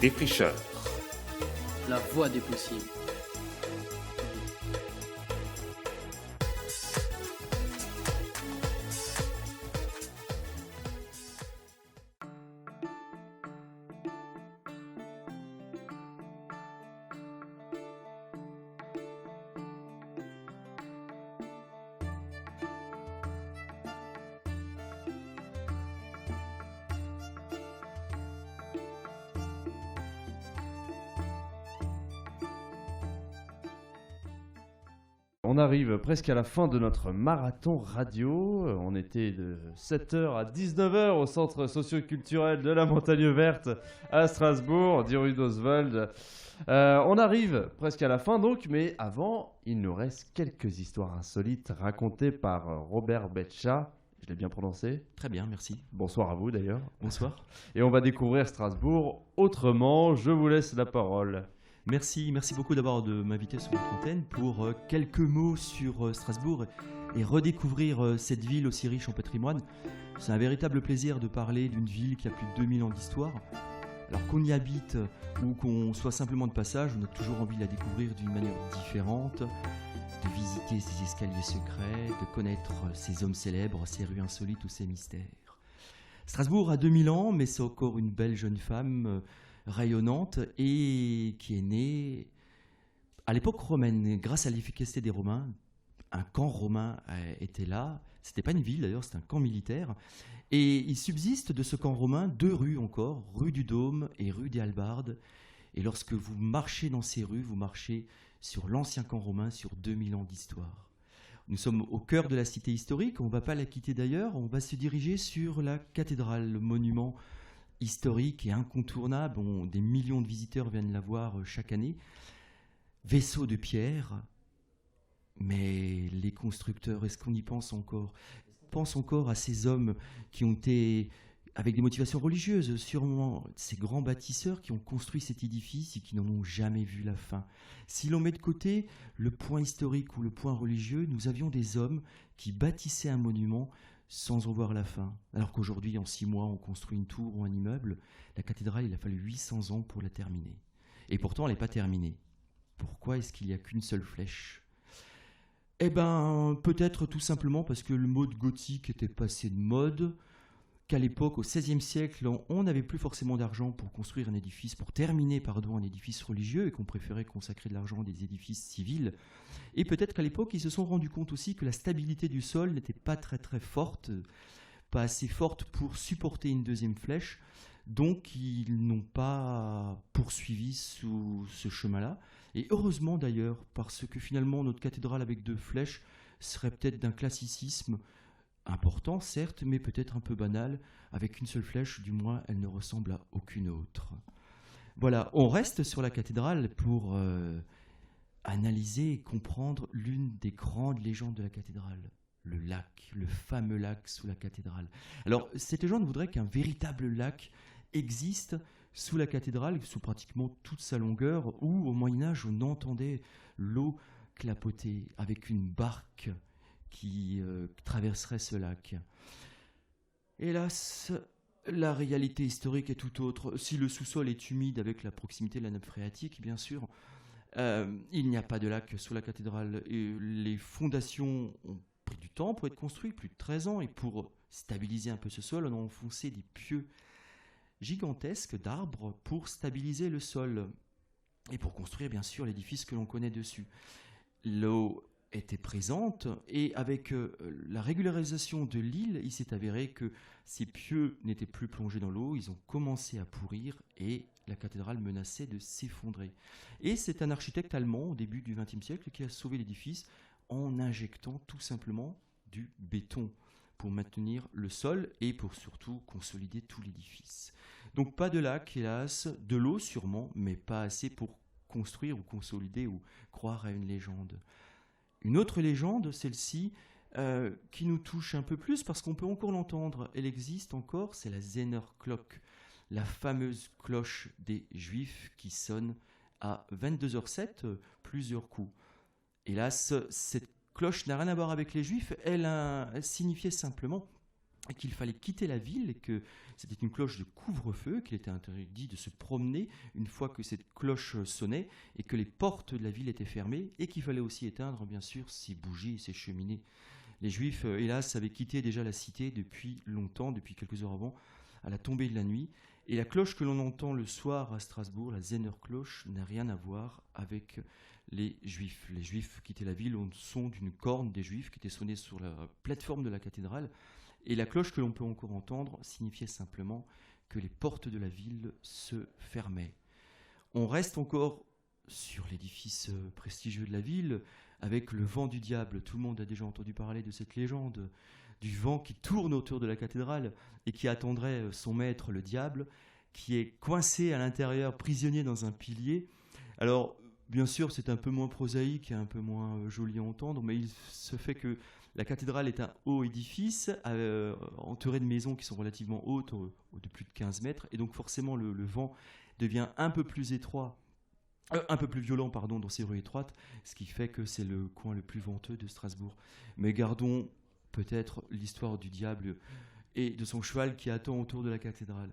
défricheurs. La voie des possibles. On arrive presque à la fin de notre marathon radio. On était de 7h à 19h au centre socio-culturel de la Montagne Verte à Strasbourg, dit rue d'Oswald. On arrive presque à la fin donc, mais avant, il nous reste quelques histoires insolites racontées par Robert Betcha. Je l'ai bien prononcé? Très bien, merci. Bonsoir à vous d'ailleurs. Bonsoir. Et on va découvrir Strasbourg autrement. Je vous laisse la parole. Merci beaucoup d'abord de m'inviter sur votre antenne pour quelques mots sur Strasbourg et redécouvrir cette ville aussi riche en patrimoine. C'est un véritable plaisir de parler d'une ville qui a plus de 2000 ans d'histoire. Alors qu'on y habite ou qu'on soit simplement de passage, on a toujours envie de la découvrir d'une manière différente, de visiter ses escaliers secrets, de connaître ses hommes célèbres, ses rues insolites ou ses mystères. Strasbourg a 2000 ans, mais c'est encore une belle jeune femme rayonnante et qui est née à l'époque romaine grâce à l'efficacité des Romains. Un camp romain était là, c'était pas une ville d'ailleurs, c'était un camp militaire, et il subsiste de ce camp romain 2 rues encore, rue du Dôme et rue des Hallebardes, et lorsque vous marchez dans ces rues, vous marchez sur l'ancien camp romain, sur 2000 ans d'histoire. Nous sommes au cœur de la cité historique, on ne va pas la quitter d'ailleurs, on va se diriger sur la cathédrale, le monument historique et incontournable. Des millions de visiteurs viennent la voir chaque année. Vaisseau de pierre, mais les constructeurs, est-ce qu'on y pense encore? On pense encore à ces hommes qui ont été avec des motivations religieuses, sûrement ces grands bâtisseurs qui ont construit cet édifice et qui n'en ont jamais vu la fin. Si l'on met de côté le point historique ou le point religieux, nous avions des hommes qui bâtissaient un monument sans en voir la fin. Alors qu'aujourd'hui, en 6 mois, on construit une tour ou un immeuble. La cathédrale, il a fallu 800 ans pour la terminer. Et pourtant, elle n'est pas terminée. Pourquoi est-ce qu'il n'y a qu'une seule flèche ? Eh bien, peut-être tout simplement parce que le mot de gothique était passé de mode, qu'à l'époque, au XVIe siècle, on n'avait plus forcément d'argent pour construire un édifice, pour terminer, un édifice religieux, et qu'on préférait consacrer de l'argent à des édifices civils. Et peut-être qu'à l'époque, ils se sont rendus compte aussi que la stabilité du sol n'était pas très forte, pas assez forte pour supporter une deuxième flèche, donc ils n'ont pas poursuivi sous ce chemin-là. Et heureusement d'ailleurs, parce que finalement, notre cathédrale avec 2 flèches serait peut-être d'un classicisme important, certes, mais peut-être un peu banal. Avec une seule flèche, du moins, elle ne ressemble à aucune autre. Voilà, on reste sur la cathédrale pour analyser et comprendre l'une des grandes légendes de la cathédrale. Le lac, le fameux lac sous la cathédrale. Alors, cette légende voudrait qu'un véritable lac existe sous la cathédrale, sous pratiquement toute sa longueur, où au Moyen-Âge, on entendait l'eau clapoter avec une barque qui traverserait ce lac. Hélas, la réalité historique est tout autre. Si le sous-sol est humide avec la proximité de la nappe phréatique, bien sûr, il n'y a pas de lac sous la cathédrale. Et les fondations ont pris du temps pour être construites, plus de 13 ans, et pour stabiliser un peu ce sol, on a enfoncé des pieux gigantesques d'arbres pour stabiliser le sol et pour construire, bien sûr, l'édifice que l'on connaît dessus. L'eau était présente, et avec la régularisation de l'île, il s'est avéré que ces pieux n'étaient plus plongés dans l'eau, ils ont commencé à pourrir et la cathédrale menaçait de s'effondrer. Et c'est un architecte allemand au début du XXe siècle qui a sauvé l'édifice en injectant tout simplement du béton pour maintenir le sol et pour surtout consolider tout l'édifice. Donc pas de lac, hélas, de l'eau sûrement, mais pas assez pour construire ou consolider ou croire à une légende. Une autre légende, celle-ci, qui nous touche un peu plus parce qu'on peut encore l'entendre, elle existe encore, c'est la Zehner-Glocke, la fameuse cloche des Juifs qui sonne à 22h07 plusieurs coups. Hélas, cette cloche n'a rien à voir avec les Juifs, elle signifiait simplement et qu'il fallait quitter la ville et que c'était une cloche de couvre-feu, qu'il était interdit de se promener une fois que cette cloche sonnait et que les portes de la ville étaient fermées et qu'il fallait aussi éteindre bien sûr ses bougies et ses cheminées. Les Juifs, hélas, avaient quitté déjà la cité depuis longtemps, depuis quelques heures avant, à la tombée de la nuit. Et la cloche que l'on entend le soir à Strasbourg, la Zehnercloche, n'a rien à voir avec les Juifs. Les Juifs quittaient la ville au son d'une corne des Juifs qui était sonnée sur la plateforme de la cathédrale. Et la cloche que l'on peut encore entendre signifiait simplement que les portes de la ville se fermaient. On reste encore sur l'édifice prestigieux de la ville, avec le vent du diable. Tout le monde a déjà entendu parler de cette légende, du vent qui tourne autour de la cathédrale et qui attendrait son maître, le diable, qui est coincé à l'intérieur, prisonnier dans un pilier. Alors, bien sûr, c'est un peu moins prosaïque et un peu moins joli à entendre, mais il se fait que la cathédrale est un haut édifice entouré de maisons qui sont relativement hautes, de plus de 15 mètres, et donc forcément le vent devient un peu plus étroit, un peu plus violent pardon, dans ces rues étroites, ce qui fait que c'est le coin le plus venteux de Strasbourg. Mais gardons peut-être l'histoire du diable et de son cheval qui attend autour de la cathédrale.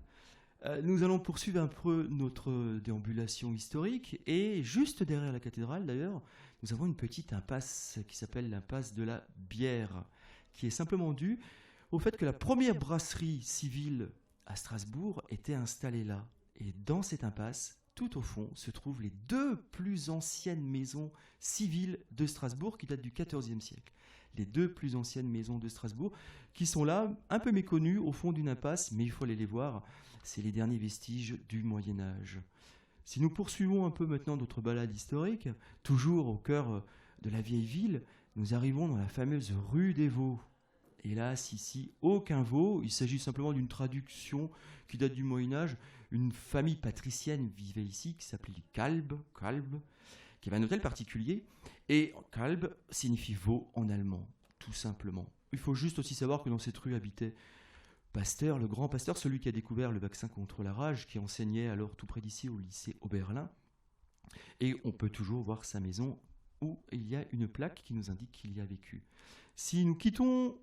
Nous allons poursuivre un peu notre déambulation historique, et juste derrière la cathédrale d'ailleurs, nous avons une petite impasse qui s'appelle l'impasse de la Bière, qui est simplement due au fait que la première brasserie civile à Strasbourg était installée là. Et dans cette impasse, tout au fond, se trouvent les deux plus anciennes maisons civiles de Strasbourg qui datent du XIVe siècle. Les deux plus anciennes maisons de Strasbourg qui sont là, un peu méconnues au fond d'une impasse, mais il faut aller les voir. C'est les derniers vestiges du Moyen-Âge. Si nous poursuivons un peu maintenant notre balade historique, toujours au cœur de la vieille ville, nous arrivons dans la fameuse rue des Vaux. Hélas, ici, aucun veau. Il s'agit simplement d'une traduction qui date du Moyen-Âge. Une famille patricienne vivait ici qui s'appelait Kalb, qui avait un hôtel particulier. Et Kalb signifie veau en allemand, tout simplement. Il faut juste aussi savoir que dans cette rue habitait Pasteur, le grand Pasteur, celui qui a découvert le vaccin contre la rage, qui enseignait alors tout près d'ici au lycée Oberlin. Et on peut toujours voir sa maison où il y a une plaque qui nous indique qu'il y a vécu. Si nous quittons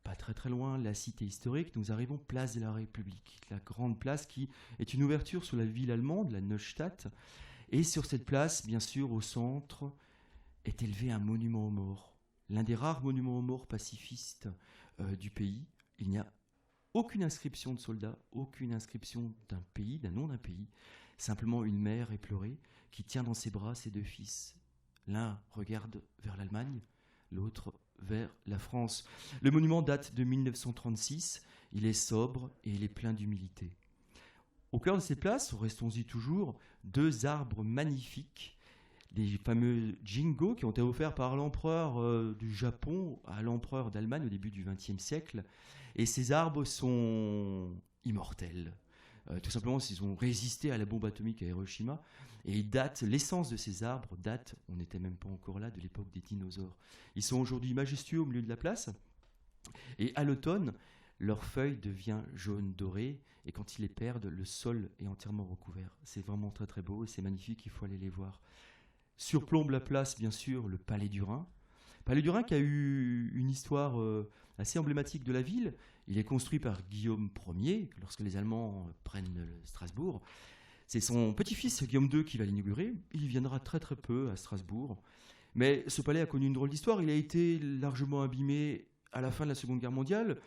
pas très très loin la cité historique, nous arrivons place de la République, la grande place qui est une ouverture sur la ville allemande, la Neustadt. Et sur cette place, bien sûr, au centre, est élevé un monument aux morts. L'un des rares monuments aux morts pacifistes du pays. Il n'y a aucune inscription de soldats, aucune inscription d'un pays, d'un nom d'un pays. Simplement une mère éplorée qui tient dans ses bras ses deux fils. L'un regarde vers l'Allemagne, l'autre vers la France. Le monument date de 1936, il est sobre et il est plein d'humilité. Au cœur de cette place, restons-y toujours, deux arbres magnifiques, les fameux Jingo qui ont été offerts par l'empereur du Japon à l'empereur d'Allemagne au début du XXe siècle. Et ces arbres sont immortels. Tout simplement, ils ont résisté à la bombe atomique à Hiroshima. Et ils datent, l'essence de ces arbres date, on n'était même pas encore là, de l'époque des dinosaures. Ils sont aujourd'hui majestueux au milieu de la place. Et à l'automne, leurs feuilles deviennent jaune doré. Et quand ils les perdent, le sol est entièrement recouvert. C'est vraiment très très beau et c'est magnifique, il faut aller les voir. Surplombe la place, bien sûr, le Palais du Rhin. Palais du Rhin qui a eu une histoire assez emblématique de la ville. Il est construit par Guillaume Ier, lorsque les Allemands prennent Strasbourg. C'est son petit-fils Guillaume II qui va l'inaugurer. Il viendra très très peu à Strasbourg. Mais ce palais a connu une drôle d'histoire. Il a été largement abîmé à la fin de la Seconde Guerre mondiale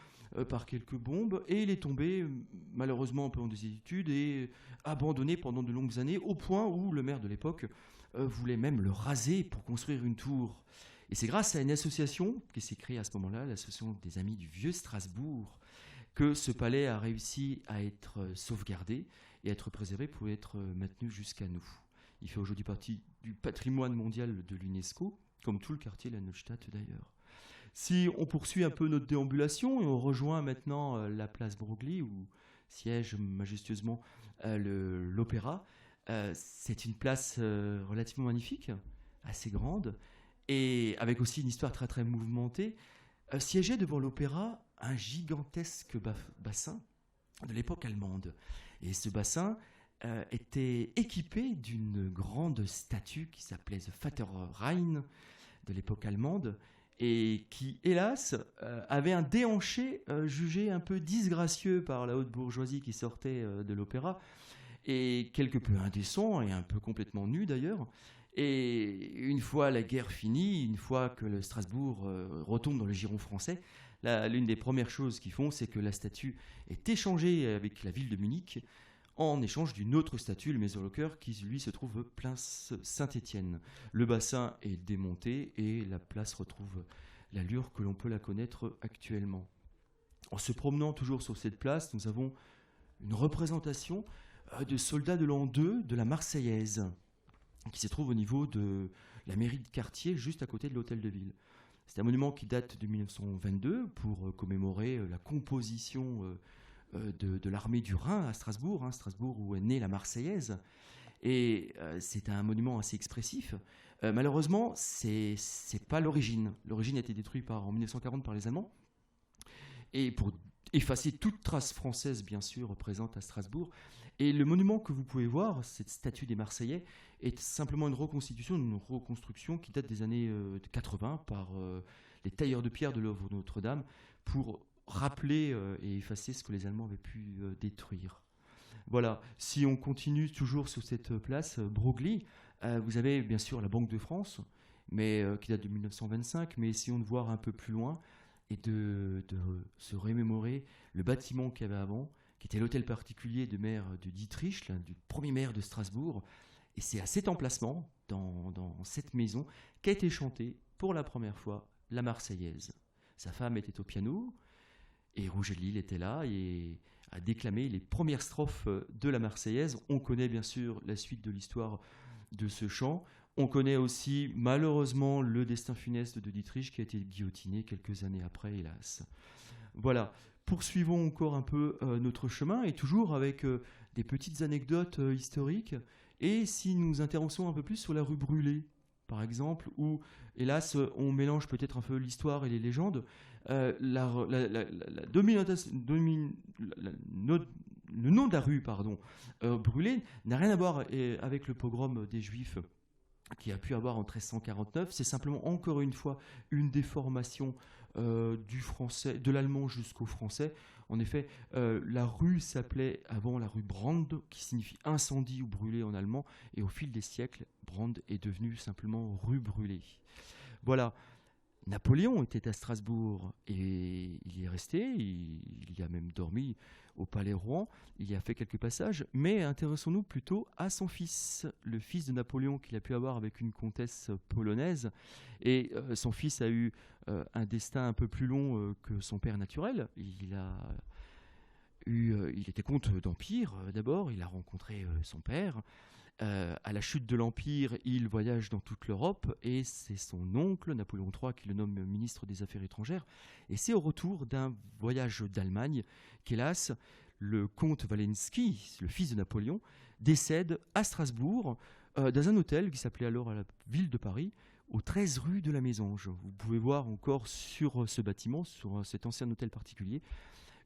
par quelques bombes. Et il est tombé, malheureusement un peu en désuétude, et abandonné pendant de longues années, au point où le maire de l'époque voulait même le raser pour construire une tour. Et c'est grâce à une association qui s'est créée à ce moment-là, l'association des Amis du Vieux Strasbourg, que ce palais a réussi à être sauvegardé et à être préservé pour être maintenu jusqu'à nous. Il fait aujourd'hui partie du patrimoine mondial de l'UNESCO, comme tout le quartier de la Neustadt d'ailleurs. Si on poursuit un peu notre déambulation et on rejoint maintenant la place Broglie, où siège majestueusement l'opéra, c'est une place relativement magnifique, assez grande, et avec aussi une histoire très très mouvementée. Siégeait devant l'opéra un gigantesque bassin de l'époque allemande. Et ce bassin était équipé d'une grande statue qui s'appelait The Vater Rhein de l'époque allemande. et qui, hélas, avait un déhanché jugé un peu disgracieux par la haute bourgeoisie qui sortait de l'opéra, et quelque peu indécent et un peu complètement nu d'ailleurs. Et une fois la guerre finie, une fois que le Strasbourg retombe dans le giron français, l'une des premières choses qu'ils font, c'est que la statue est échangée avec la ville de Munich en échange d'une autre statue, le Mauerlocker, qui lui se trouve place Saint-Étienne. Le bassin est démonté et la place retrouve l'allure que l'on peut la connaître actuellement. En se promenant toujours sur cette place, nous avons une représentation de soldats de l'an 2 de la Marseillaise, qui se trouve au niveau de la mairie de quartier, juste à côté de l'hôtel de ville. C'est un monument qui date de 1922 pour commémorer la composition de l'armée du Rhin à Strasbourg, Strasbourg où est née la Marseillaise. Et c'est un monument assez expressif. Malheureusement, c'est pas l'origine. L'origine a été détruite en 1940 par les Allemands. Et pour effacer toute trace française, bien sûr, présente à Strasbourg. Et le monument que vous pouvez voir, cette statue des Marseillais, est simplement une reconstruction qui date des années 80 par les tailleurs de pierre de l'œuvre Notre-Dame pour rappeler et effacer ce que les Allemands avaient pu détruire. Voilà, si on continue toujours sur cette place, Broglie, vous avez bien sûr la Banque de France, mais, qui date de 1925, mais essayons de voir un peu plus loin et de se remémorer le bâtiment qu'il y avait avant, qui était l'hôtel particulier de maire de Dietrich, du premier maire de Strasbourg. Et c'est à cet emplacement, dans cette maison, qu'a été chantée pour la première fois la Marseillaise. Sa femme était au piano, et Rouget de Lille était là et a déclamé les premières strophes de la Marseillaise. On connaît bien sûr la suite de l'histoire de ce chant. On connaît aussi malheureusement le destin funeste de Dietrich qui a été guillotiné quelques années après, hélas. Voilà, poursuivons encore un peu notre chemin et toujours avec des petites anecdotes historiques. Et si nous nous intéressons un peu plus sur la rue Brûlé, par exemple, où, hélas, on mélange peut-être un peu l'histoire et les légendes, le nom de la rue, Brûlée, n'a rien à voir avec le pogrom des Juifs qui a pu avoir en 1349. C'est simplement, encore une fois, une déformation du français, de l'allemand jusqu'au français. En effet, la rue s'appelait avant la rue Brand, qui signifie incendie ou brûlé en allemand, et au fil des siècles, Brand est devenue simplement rue Brûlée. Voilà. Napoléon était à Strasbourg et il y est resté, il y a même dormi au Palais Rouen, il y a fait quelques passages, mais intéressons-nous plutôt à son fils, le fils de Napoléon qu'il a pu avoir avec une comtesse polonaise, et son fils a eu un destin un peu plus long que son père naturel. Il était comte d'Empire d'abord, il a rencontré son père. À la chute de l'Empire, il voyage dans toute l'Europe et c'est son oncle, Napoléon III, qui le nomme ministre des Affaires étrangères. Et c'est au retour d'un voyage d'Allemagne qu'hélas, le comte Walensky, le fils de Napoléon, décède à Strasbourg dans un hôtel qui s'appelait alors à la ville de Paris, aux 13 rue de la Mésange. Vous pouvez voir encore sur ce bâtiment, sur cet ancien hôtel particulier,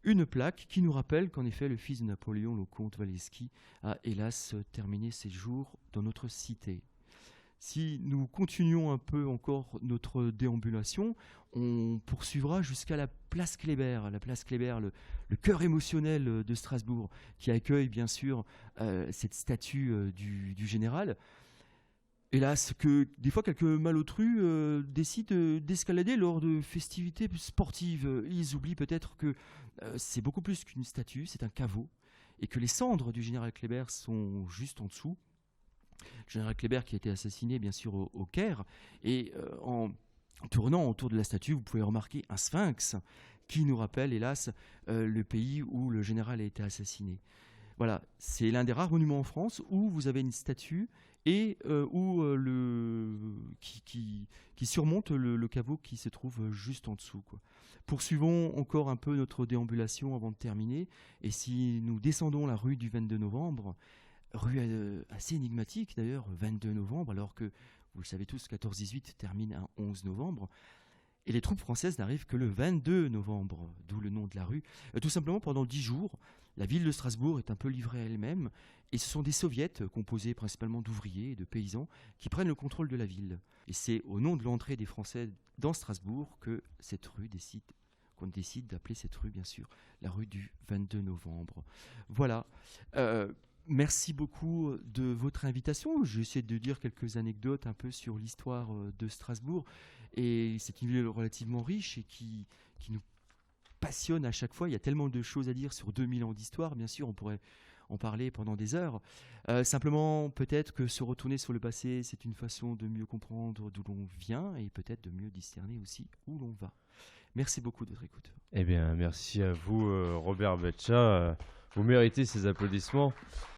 une plaque qui nous rappelle qu'en effet le fils de Napoléon, le comte Walensky, a hélas terminé ses jours dans notre cité. Si nous continuons un peu encore notre déambulation, on poursuivra jusqu'à la place Kléber. La place Kléber, le cœur émotionnel de Strasbourg, qui accueille bien sûr cette statue du général. Hélas, que des fois quelques malotrus décident d'escalader lors de festivités sportives. Ils oublient peut-être que c'est beaucoup plus qu'une statue, c'est un caveau, et que les cendres du général Kléber sont juste en dessous. Le général Kléber qui a été assassiné bien sûr au Caire, et en tournant autour de la statue, vous pouvez remarquer un sphinx qui nous rappelle hélas le pays où le général a été assassiné. Voilà, c'est l'un des rares monuments en France où vous avez une statue et qui surmonte le caveau qui se trouve juste en dessous, quoi. Poursuivons encore un peu notre déambulation avant de terminer. Et si nous descendons la rue du 22 novembre, rue assez énigmatique d'ailleurs, 22 novembre, alors que, vous le savez tous, 14-18 termine un 11 novembre, Et les troupes françaises n'arrivent que le 22 novembre, d'où le nom de la rue. Tout simplement, pendant 10 jours, la ville de Strasbourg est un peu livrée à elle-même, et ce sont des soviets, composés principalement d'ouvriers et de paysans, qui prennent le contrôle de la ville. Et c'est au nom de l'entrée des Français dans Strasbourg que qu'on décide d'appeler cette rue, bien sûr, la rue du 22 novembre. Voilà. Merci beaucoup de votre invitation. Je vais essayer de dire quelques anecdotes un peu sur l'histoire de Strasbourg. Et c'est une ville relativement riche et qui nous passionne à chaque fois. Il y a tellement de choses à dire sur 2000 ans d'histoire. Bien sûr, on pourrait en parler pendant des heures. Simplement, peut-être que se retourner sur le passé, c'est une façon de mieux comprendre d'où l'on vient et peut-être de mieux discerner aussi où l'on va. Merci beaucoup de votre écoute. Eh bien, merci à vous, Robert Betcha. Vous méritez ces applaudissements.